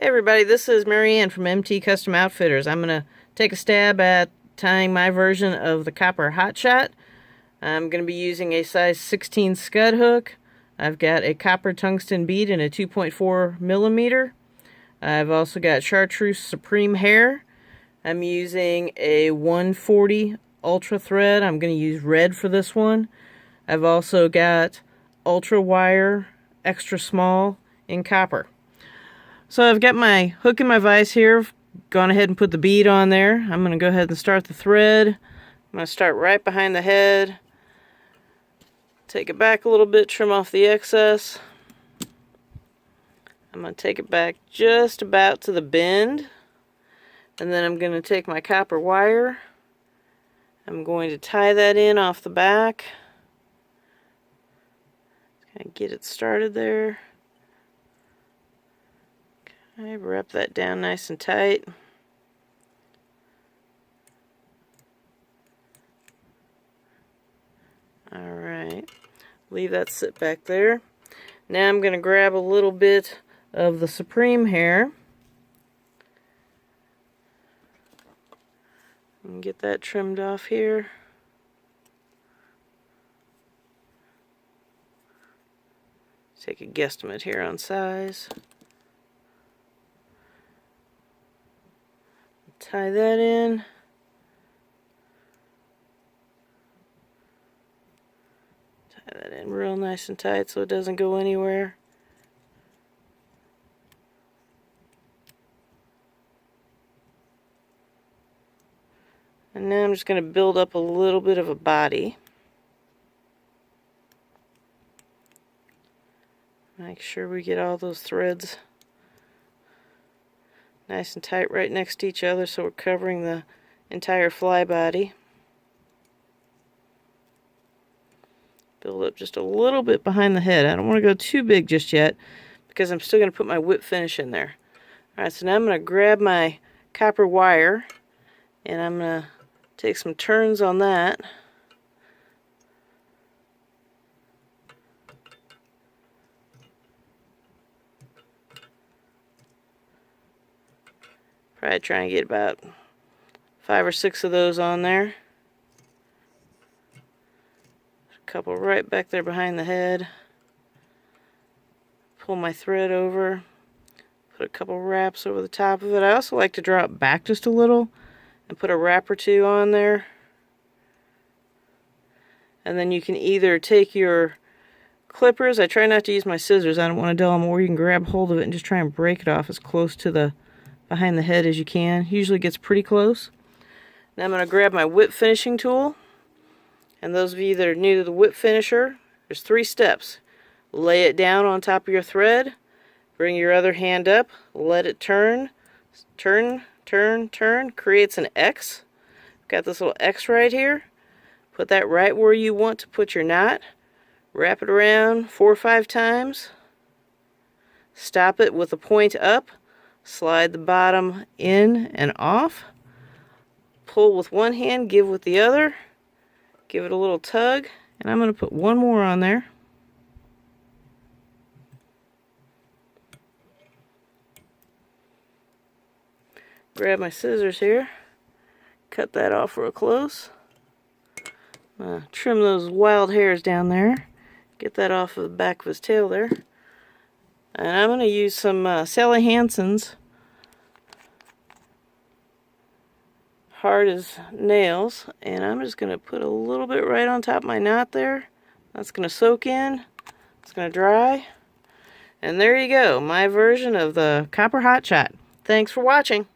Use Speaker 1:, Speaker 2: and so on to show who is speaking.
Speaker 1: Hey everybody, this is Marianne from MT Custom Outfitters. I'm going to take a stab at tying my version of the copper hot shot. I'm going to be using a size 16 scud hook. I've got a copper tungsten bead in a 2.4 millimeter. I've also got chartreuse supreme hair. I'm using a 140 ultra thread. I'm going to use red for this one. I've also got ultra wire extra small in copper. So I've got my hook and my vise here, gone ahead and put the bead on there. I'm going to go ahead and start the thread. I'm going to start right behind the head, take it back a little bit, trim off the excess. I'm going to take it back just about to the bend, and then I'm going to take my copper wire. I'm going to tie that in off the back. Kind of get it started there. Okay, wrap that down nice and tight. Alright, leave that sit back there. Now I'm going to grab a little bit of the supreme hair and get that trimmed off here. Take a guesstimate here on size. Tie that in. Tie that in real nice and tight so it doesn't go anywhere. And now I'm just going to build up a little bit of a body. Make sure we get all those threads nice and tight right next to each other so we're covering the entire fly body. Build up just a little bit behind the head. I don't want to go too big just yet because I'm still going to put my whip finish in there. Alright, so now I'm going to grab my copper wire and I'm going to take some turns on that. Probably try and get about 5 or 6 of those on there. A couple right back there behind the head. Pull my thread over. Put a couple wraps over the top of it. I also like to draw it back just a little and put a wrap or two on there. And then you can either take your clippers. I try not to use my scissors. I don't want to dull them, or you can grab hold of it and just try and break it off as close to the behind the head as you can. Usually gets pretty close. Now I'm going to grab my whip finishing tool. And those of you that are new to the whip finisher, there's 3 steps. Lay it down on top of your thread. Bring your other hand up. Let it turn. Turn, turn, turn. Creates an X. Got this little X right here. Put that right where you want to put your knot. Wrap it around 4 or 5 times. Stop it with a point up. Slide the bottom in and off. Pull with one hand, give with the other. Give it a little tug. And I'm going to put one more on there. Grab my scissors here. Cut that off real close. Trim those wild hairs down there. Get that off of the back of his tail there. And I'm going to use some Sally Hansen's hard as nails, and I'm just going to put a little bit right on top of my knot there. That's going to soak in. It's going to dry. And there you go, my version of the copper hot shot. Thanks for watching.